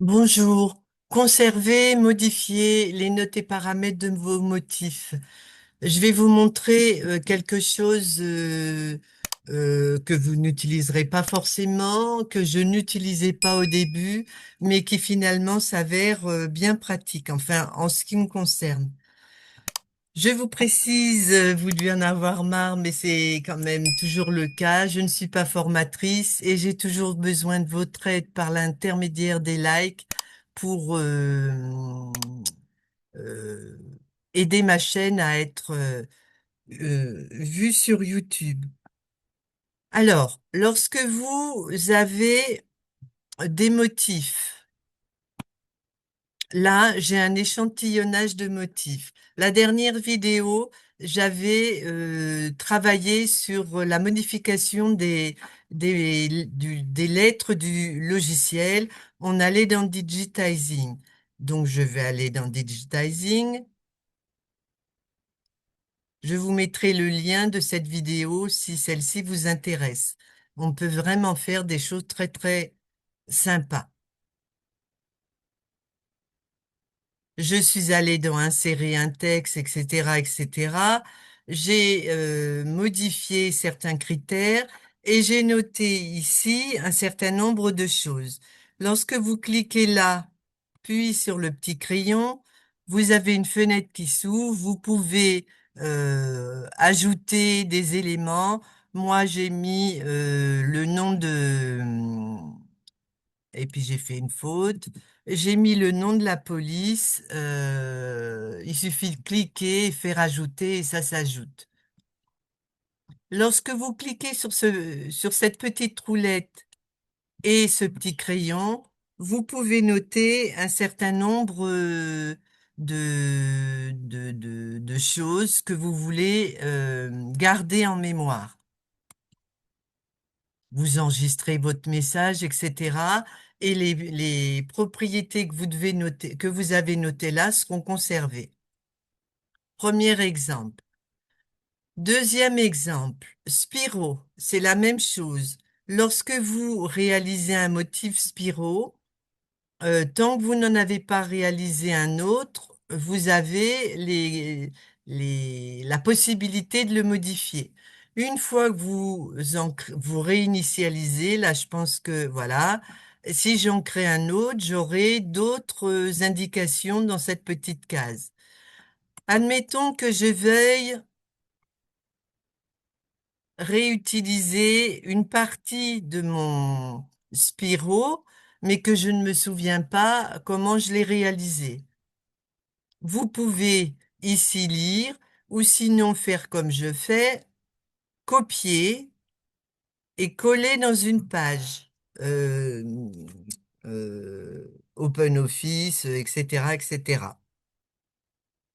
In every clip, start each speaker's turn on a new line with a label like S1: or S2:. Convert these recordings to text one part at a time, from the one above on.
S1: Bonjour. Conservez, modifiez les notes et paramètres de vos motifs. Je vais vous montrer quelque chose que vous n'utiliserez pas forcément, que je n'utilisais pas au début, mais qui finalement s'avère bien pratique, enfin en ce qui me concerne. Je vous précise, vous devez en avoir marre, mais c'est quand même toujours le cas. Je ne suis pas formatrice et j'ai toujours besoin de votre aide par l'intermédiaire des likes pour euh, aider ma chaîne à être vue sur YouTube. Alors, lorsque vous avez des motifs, là, j'ai un échantillonnage de motifs. La dernière vidéo, j'avais travaillé sur la modification des lettres du logiciel. On allait dans Digitizing. Donc, je vais aller dans Digitizing. Je vous mettrai le lien de cette vidéo si celle-ci vous intéresse. On peut vraiment faire des choses très, très sympas. Je suis allée dans insérer un texte, etc., etc. J'ai modifié certains critères et j'ai noté ici un certain nombre de choses. Lorsque vous cliquez là, puis sur le petit crayon, vous avez une fenêtre qui s'ouvre. Vous pouvez ajouter des éléments. Moi, j'ai mis le nom de et puis j'ai fait une faute. J'ai mis le nom de la police. Il suffit de cliquer et faire ajouter et ça s'ajoute. Lorsque vous cliquez sur cette petite roulette et ce petit crayon, vous pouvez noter un certain nombre de choses que vous voulez garder en mémoire. Vous enregistrez votre message, etc. Et les propriétés que vous devez noter, que vous avez notées là seront conservées. Premier exemple. Deuxième exemple, Spiro, c'est la même chose. Lorsque vous réalisez un motif Spiro, tant que vous n'en avez pas réalisé un autre, vous avez la possibilité de le modifier. Une fois que vous réinitialisez, là je pense que voilà, si j'en crée un autre, j'aurai d'autres indications dans cette petite case. Admettons que je veuille réutiliser une partie de mon Spiro, mais que je ne me souviens pas comment je l'ai réalisé. Vous pouvez ici lire ou sinon faire comme je fais, copier et coller dans une page. Euh, OpenOffice, etc., etc.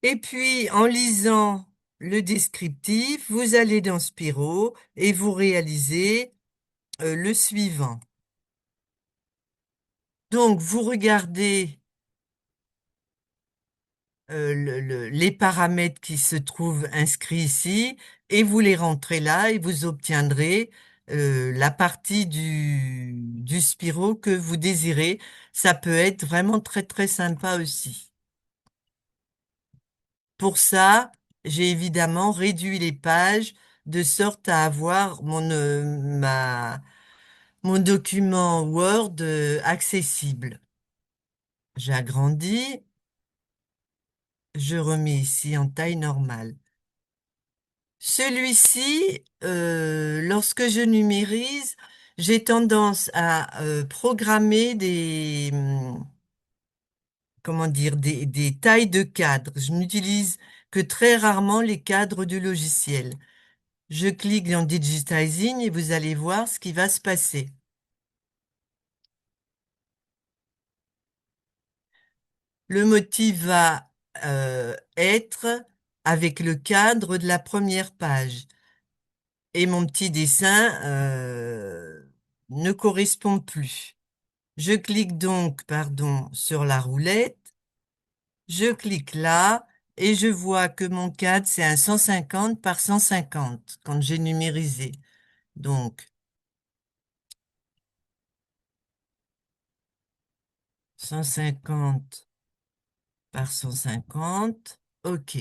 S1: Et puis, en lisant le descriptif, vous allez dans Spiro et vous réalisez le suivant. Donc, vous regardez les paramètres qui se trouvent inscrits ici et vous les rentrez là et vous obtiendrez la partie du Spiro que vous désirez. Ça peut être vraiment très très sympa aussi. Pour ça, j'ai évidemment réduit les pages de sorte à avoir mon document Word accessible. J'agrandis, je remets ici en taille normale. Celui-ci, lorsque je numérise, j'ai tendance à programmer comment dire, des tailles de cadres. Je n'utilise que très rarement les cadres du logiciel. Je clique dans Digitizing et vous allez voir ce qui va se passer. Le motif va être avec le cadre de la première page. Et mon petit dessin ne correspond plus. Je clique donc, pardon, sur la roulette. Je clique là et je vois que mon cadre, c'est un 150 par 150 quand j'ai numérisé. Donc, 150 par 150. OK.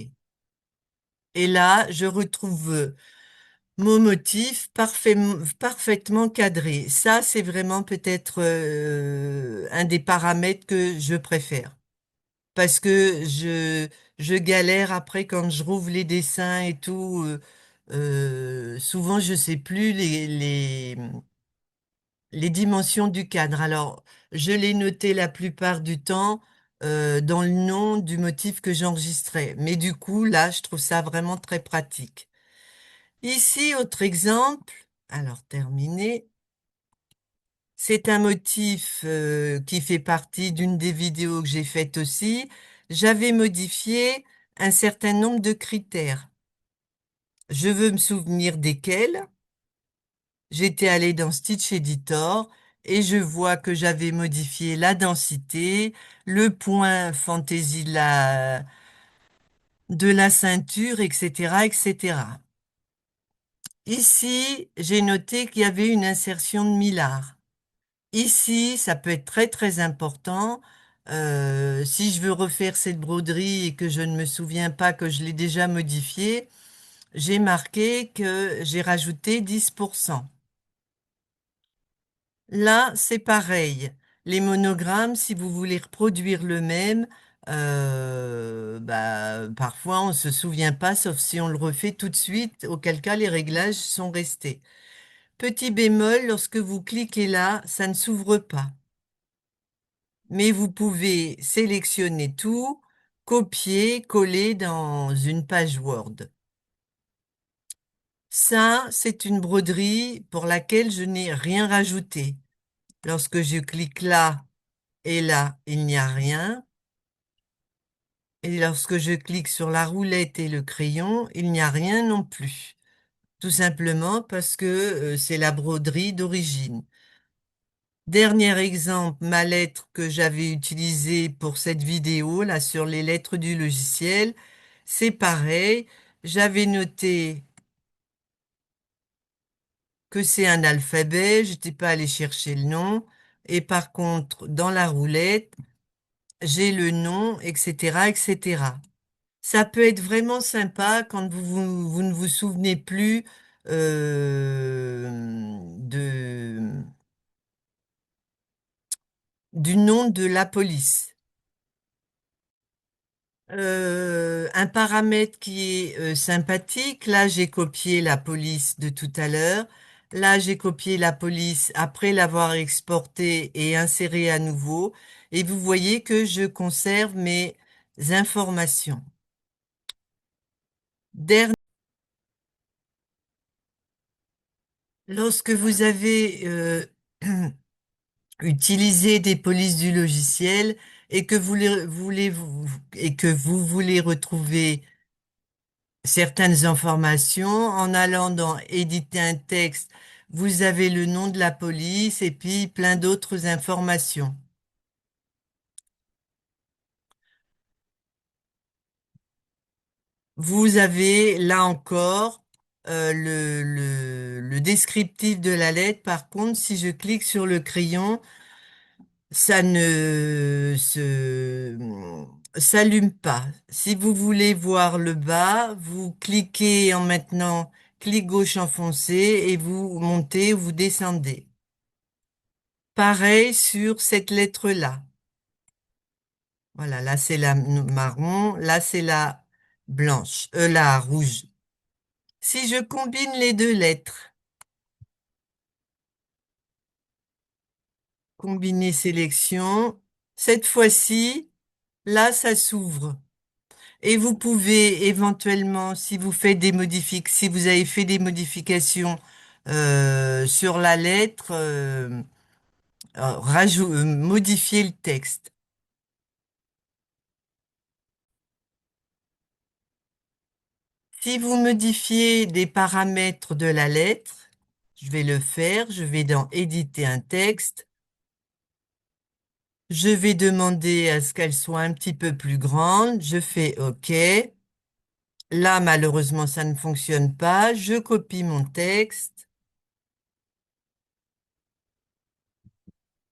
S1: Et là, je retrouve mon motif parfaitement cadré. Ça, c'est vraiment peut-être un des paramètres que je préfère. Parce que je galère après quand je rouvre les dessins et tout. Souvent, je sais plus les dimensions du cadre. Alors, je l'ai noté la plupart du temps dans le nom du motif que j'enregistrais. Mais du coup, là, je trouve ça vraiment très pratique. Ici, autre exemple. Alors, terminé. C'est un motif qui fait partie d'une des vidéos que j'ai faites aussi. J'avais modifié un certain nombre de critères. Je veux me souvenir desquels. J'étais allée dans Stitch Editor et je vois que j'avais modifié la densité, le point fantaisie de la ceinture, etc., etc. Ici, j'ai noté qu'il y avait une insertion de millard. Ici, ça peut être très très important. Si je veux refaire cette broderie et que je ne me souviens pas que je l'ai déjà modifiée, j'ai marqué que j'ai rajouté 10%. Là, c'est pareil. Les monogrammes, si vous voulez reproduire le même, parfois on ne se souvient pas, sauf si on le refait tout de suite, auquel cas les réglages sont restés. Petit bémol, lorsque vous cliquez là, ça ne s'ouvre pas. Mais vous pouvez sélectionner tout, copier, coller dans une page Word. Ça, c'est une broderie pour laquelle je n'ai rien rajouté. Lorsque je clique là et là, il n'y a rien. Et lorsque je clique sur la roulette et le crayon, il n'y a rien non plus. Tout simplement parce que c'est la broderie d'origine. Dernier exemple, ma lettre que j'avais utilisée pour cette vidéo, là sur les lettres du logiciel, c'est pareil. J'avais noté que c'est un alphabet, je n'étais pas allé chercher le nom. Et par contre, dans la roulette, j'ai le nom, etc., etc. Ça peut être vraiment sympa quand vous ne vous souvenez plus du nom de la police. Un paramètre qui est sympathique. Là, j'ai copié la police de tout à l'heure. Là, j'ai copié la police après l'avoir exportée et insérée à nouveau. Et vous voyez que je conserve mes informations. Dernier, lorsque vous avez utilisé des polices du logiciel et que et que vous voulez retrouver certaines informations. En allant dans éditer un texte, vous avez le nom de la police et puis plein d'autres informations. Vous avez là encore le descriptif de la lettre. Par contre, si je clique sur le crayon, ça ne s'allume pas. Si vous voulez voir le bas, vous cliquez en maintenant clic gauche enfoncé et vous montez ou vous descendez. Pareil sur cette lettre-là. Voilà, là c'est la marron, là c'est la blanche, la rouge. Si je combine les deux lettres, combiner sélection, cette fois-ci, là ça s'ouvre. Et vous pouvez éventuellement, si vous faites si vous avez fait des modifications sur la lettre, modifier le texte. Si vous modifiez des paramètres de la lettre, je vais le faire, je vais dans éditer un texte, je vais demander à ce qu'elle soit un petit peu plus grande, je fais OK. Là, malheureusement, ça ne fonctionne pas, je copie mon texte,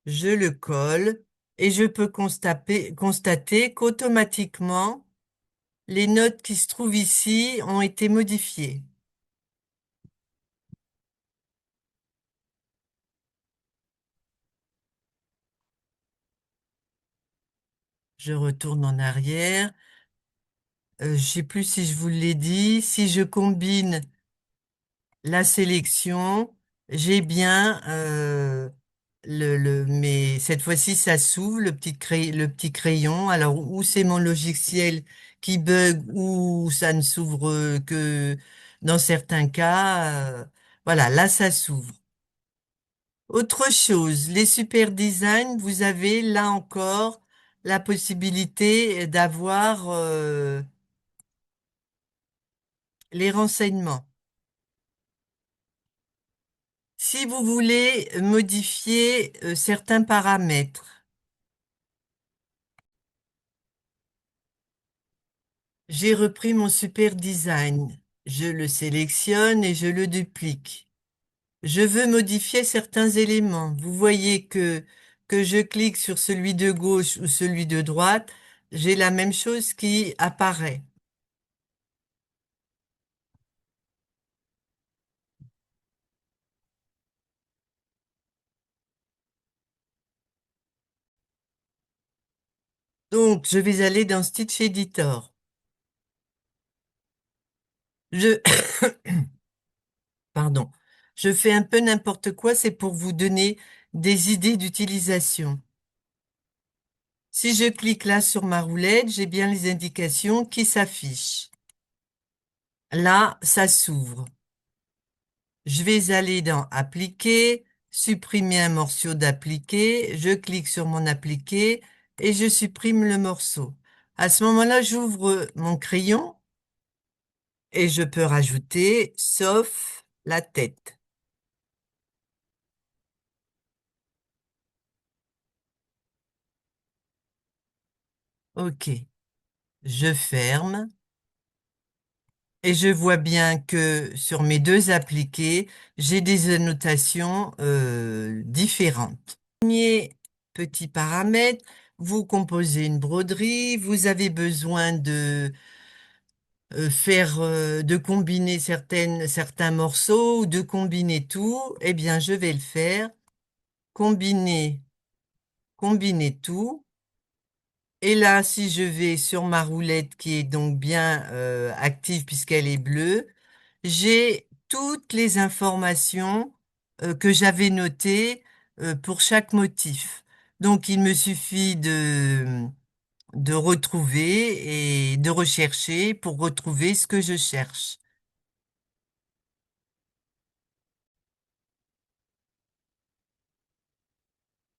S1: je le colle et je peux constater qu'automatiquement, les notes qui se trouvent ici ont été modifiées. Je retourne en arrière. Je ne sais plus si je vous l'ai dit. Si je combine la sélection, j'ai bien mais cette fois-ci, ça s'ouvre, le petit crayon. Alors, ou c'est mon logiciel qui bug, ou ça ne s'ouvre que dans certains cas. Voilà, là, ça s'ouvre. Autre chose, les super design, vous avez là encore la possibilité d'avoir les renseignements. Si vous voulez modifier certains paramètres, j'ai repris mon super design. Je le sélectionne et je le duplique. Je veux modifier certains éléments. Vous voyez que je clique sur celui de gauche ou celui de droite, j'ai la même chose qui apparaît. Donc, je vais aller dans Stitch Editor. Je, pardon, je fais un peu n'importe quoi, c'est pour vous donner des idées d'utilisation. Si je clique là sur ma roulette, j'ai bien les indications qui s'affichent. Là, ça s'ouvre. Je vais aller dans Appliquer, supprimer un morceau d'appliquer, je clique sur mon appliqué et je supprime le morceau. À ce moment-là, j'ouvre mon crayon et je peux rajouter sauf la tête. OK, je ferme et je vois bien que sur mes deux appliqués, j'ai des annotations différentes. Premier petit paramètre, vous composez une broderie, vous avez besoin de combiner certains morceaux ou de combiner tout, eh bien, je vais le faire. Combiner, combiner tout. Et là, si je vais sur ma roulette qui est donc bien active puisqu'elle est bleue, j'ai toutes les informations que j'avais notées pour chaque motif. Donc, il me suffit de retrouver et de rechercher pour retrouver ce que je cherche.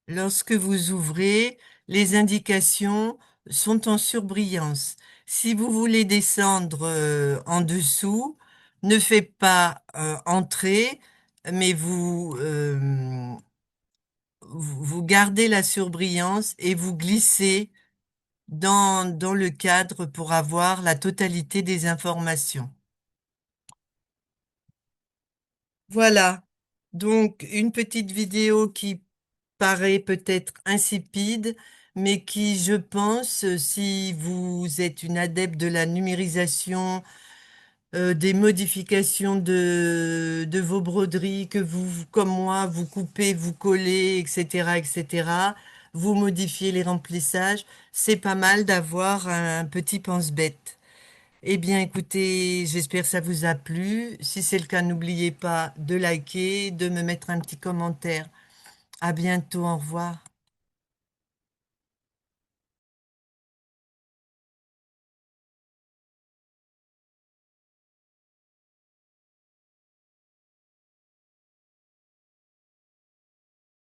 S1: Lorsque vous ouvrez, les indications sont en surbrillance. Si vous voulez descendre en dessous, ne faites pas entrer, mais vous gardez la surbrillance et vous glissez dans le cadre pour avoir la totalité des informations. Voilà. Donc, une petite vidéo qui paraît peut-être insipide, mais qui, je pense, si vous êtes une adepte de la numérisation, des modifications de vos broderies, que vous, comme moi, vous coupez, vous collez, etc., etc., vous modifiez les remplissages, c'est pas mal d'avoir un petit pense-bête. Eh bien, écoutez, j'espère que ça vous a plu. Si c'est le cas, n'oubliez pas de liker, de me mettre un petit commentaire. À bientôt, au revoir.